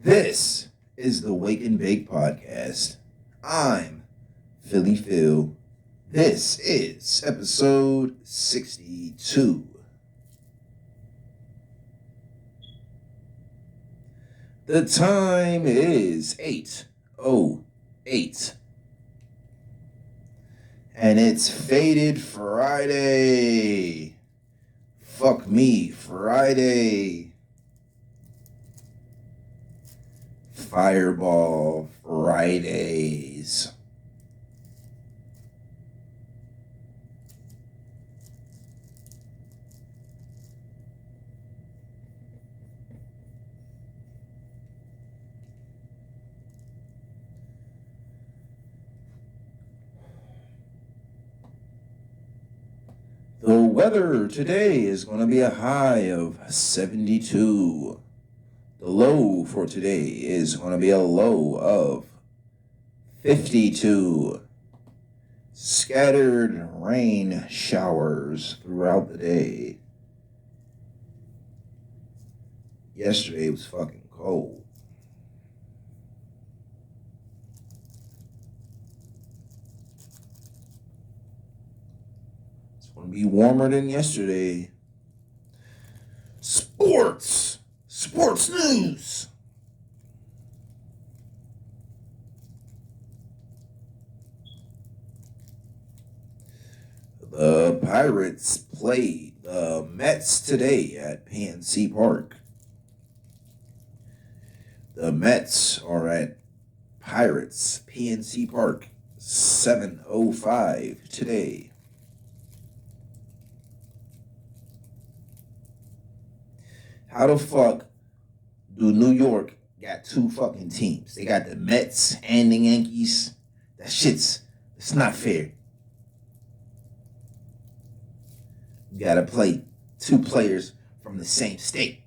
This is the Wake and Bake Podcast. I'm Philly Phil. This is episode 62. The time is 8:08. And it's Faded Friday. Fuck me, Friday. Fireball Fridays. The weather today is going to be a high of 72. The low for today is going to be a low of 52. Scattered rain showers throughout the day. Yesterday was fucking cold. It's going to be warmer than yesterday. Sports news. The Pirates played the Mets today at PNC Park. The Mets are at Pirates PNC Park 7:05 today. How the fuck do New York got two fucking teams? They got the Mets and the Yankees. It's not fair. You gotta play two players from the same state.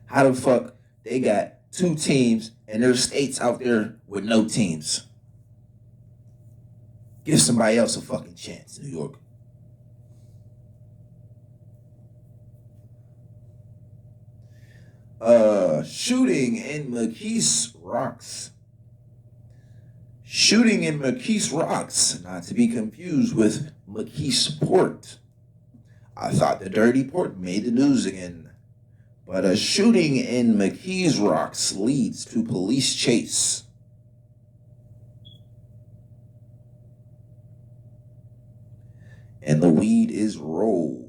How the fuck they got two teams and there's states out there with no teams? Give somebody else a fucking chance, New York. Shooting in McKees Rocks. Shooting in McKees Rocks, not to be confused with McKees Port. I thought the dirty port made the news again. But a shooting in McKees Rocks leads to police chase. And the weed is rolled.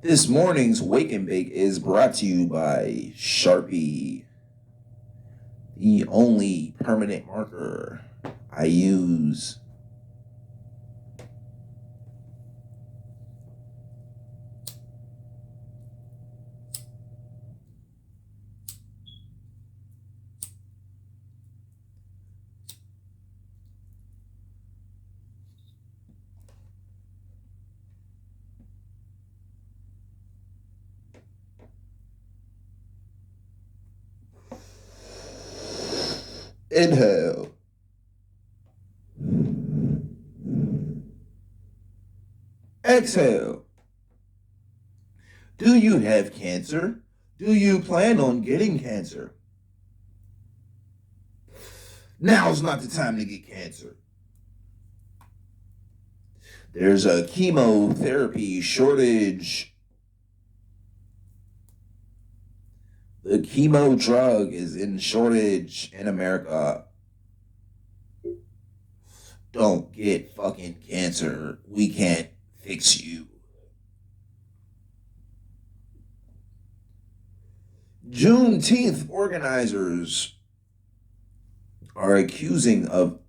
This morning's Wake and Bake is brought to you by Sharpie, the only permanent marker I use. Inhale. Exhale. Do you have cancer? Do you plan on getting cancer? Now's not the time to get cancer. There's a chemotherapy shortage. The chemo drug is in shortage in America. Don't get fucking cancer. We can't fix you. Juneteenth organizers are accusing of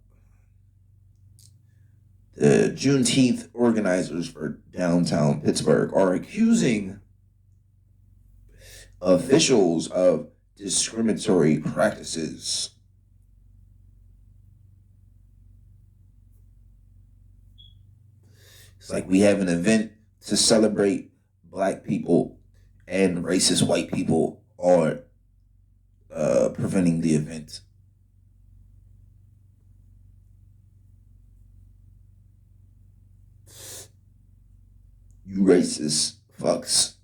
the Juneteenth organizers for downtown Pittsburgh are accusing officials of discriminatory practices. It's like we have an event to celebrate black people and racist white people are preventing the event. You racist fucks.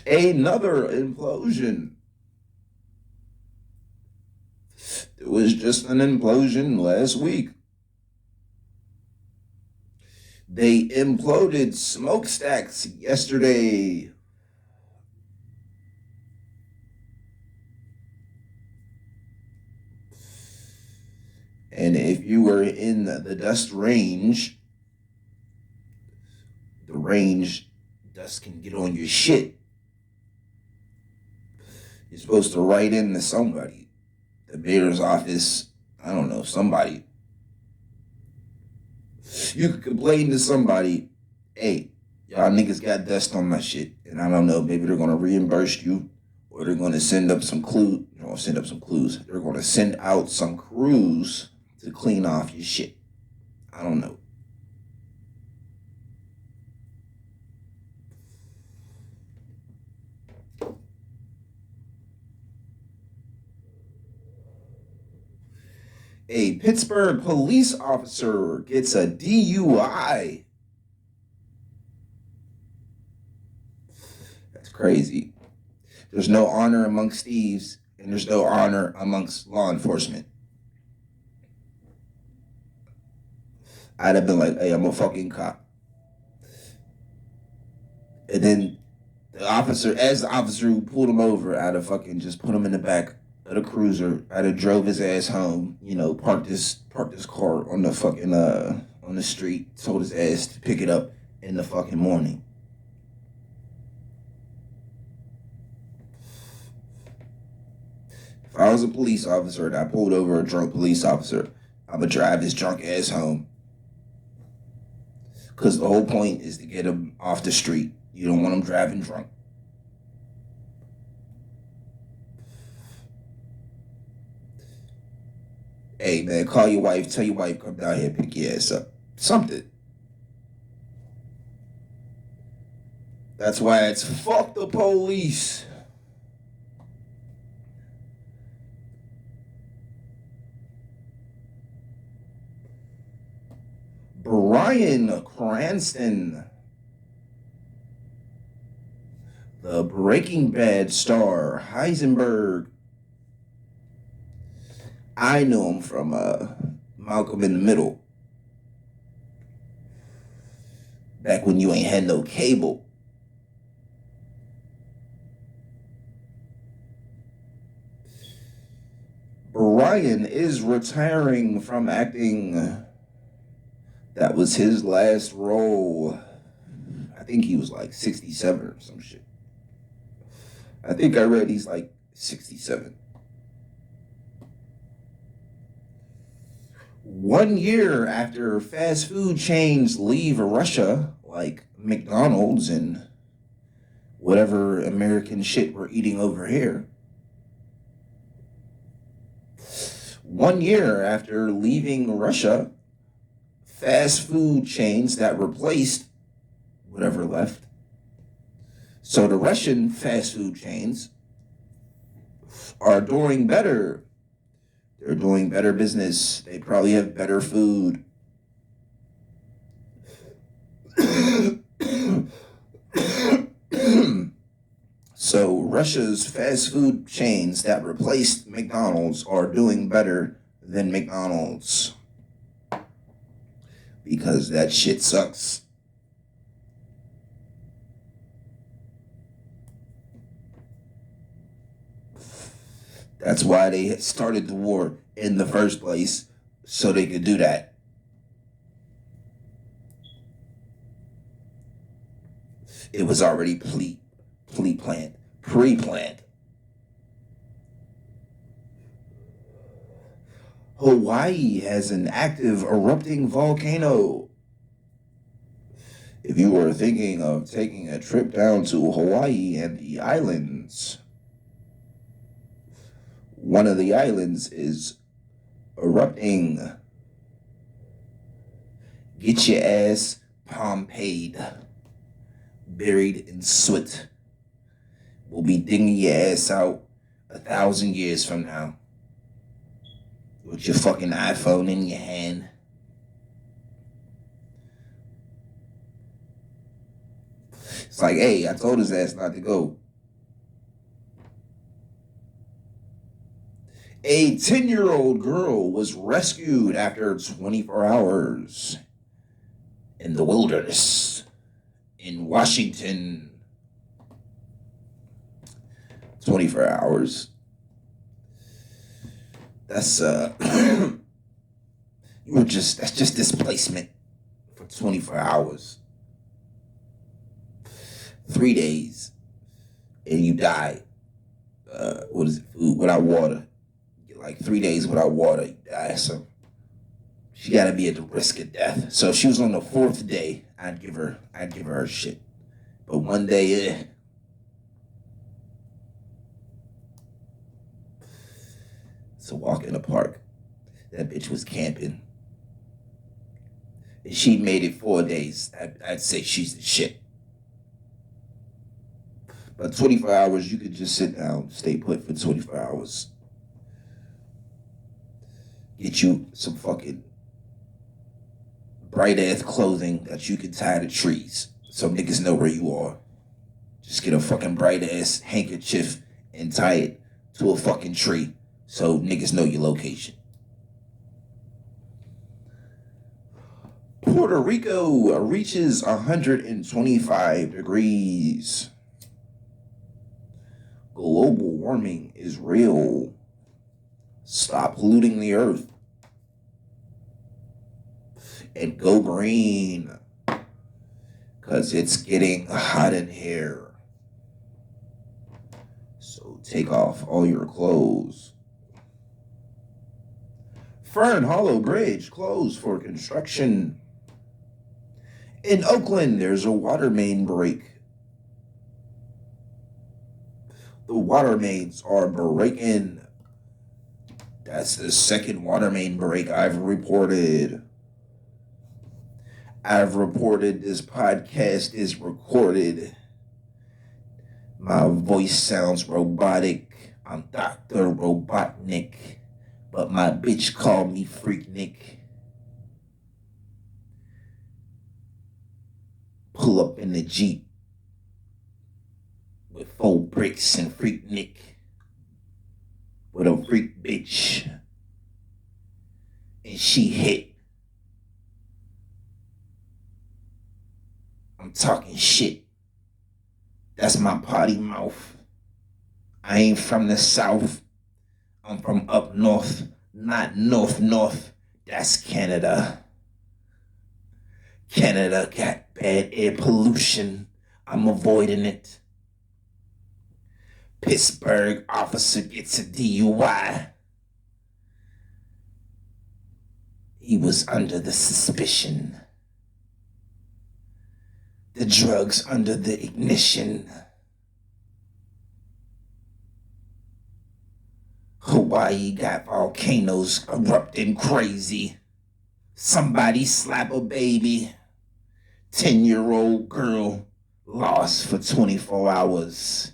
Another implosion. It was just an implosion last week. They imploded smokestacks yesterday. And if you were in the dust range, the range, dust can get on your shit. You're supposed to write in to somebody, the mayor's office, I don't know, somebody. You could complain to somebody, hey, y'all niggas got dust on my shit. And I don't know, maybe they're going to reimburse you or they're going to send up some clues. They're going to send out some crews to clean off your shit. I don't know. A Pittsburgh police officer gets a DUI. That's crazy. There's no honor amongst thieves, and there's no honor amongst law enforcement. I'd have been like, hey, I'm a fucking cop. And then the officer who pulled him over, I'd have fucking just put him in the back of the cruiser. I'd have drove his ass home, parked his car on the fucking on the street, told his ass to pick it up in the fucking morning. If I was a police officer and I pulled over a drunk police officer, I'm gonna drive his drunk ass home. Because the whole point is to get him off the street. You don't want him driving drunk. Hey, man, call your wife. Tell your wife, come down here, pick your ass up. Something. That's why it's fuck the police. Bryan Cranston, the Breaking Bad star, Heisenberg. I know him from Malcolm in the Middle. Back when you ain't had no cable. Bryan is retiring from acting. That was his last role. I think he was like 67 or some shit. I think I read he's like 67. 1 year after fast food chains leave Russia, like McDonald's and whatever American shit we're eating over here. 1 year after leaving Russia, fast food chains that replaced whatever left. So the Russian fast food chains are doing better. They're doing better business. They probably have better food. So Russia's fast food chains that replaced McDonald's are doing better than McDonald's. Because that shit sucks. That's why they started the war in the first place, so they could do that. It was already pre-planned. Hawaii has an active erupting volcano. If you were thinking of taking a trip down to Hawaii and the islands, one of the islands is erupting. Get your ass Pompeyed, buried in soot. We'll be digging your ass out 1,000 years from now with your fucking iPhone in your hand. It's like, hey, I told his ass not to go. A 10-year-old girl was rescued after 24 hours in the wilderness in Washington. 24 hours. That's that's just displacement for 24 hours. 3 days and you die. What is it? Food without water. Like 3 days without water, you die. So she gotta be at the risk of death. So if she was on the 4th day, I'd give her shit. But one day, it's a walk in the park. That bitch was camping. And she made it 4 days. I'd say she's the shit. But 24 hours, you could just sit down, stay put for 24 hours. Get you some fucking bright ass clothing that you can tie to trees so niggas know where you are. Just get a fucking bright ass handkerchief and tie it to a fucking tree so niggas know your location. Puerto Rico reaches 125 degrees. Global warming is real. Stop polluting the earth. And go green. Because it's getting hot in here. So take off all your clothes. Fern Hollow Bridge closed for construction. In Oakland, there's a water main break. The water mains are breaking. That's the second water main break I've reported. This podcast is recorded. My voice sounds robotic. I'm Dr. Robotnik. But my bitch called me Freaknik. Pull up in the Jeep with 4 bricks and Freaknik with a freak bitch. And she hit. I'm talking shit. That's my potty mouth. I ain't from the South. I'm from up north, not north. That's Canada. Canada got bad air pollution. I'm avoiding it. Pittsburgh officer gets a DUI. He was under the suspicion. The drugs under the ignition. Hawaii got volcanoes erupting crazy. Somebody slap a baby. 10-year-old girl lost for 24 hours.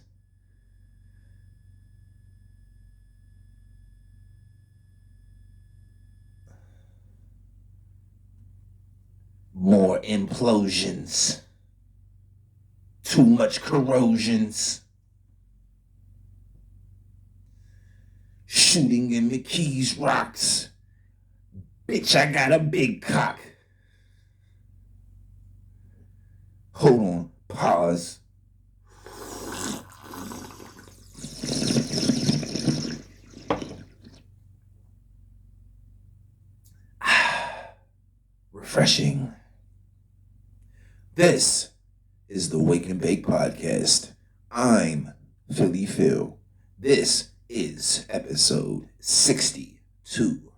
More implosions. Too much corrosions. Shooting in McKees Rocks. Bitch, I got a big cock. Hold on. Pause. Refreshing. This is the Wake and Bake Podcast. I'm Philly Phil. This is episode 62.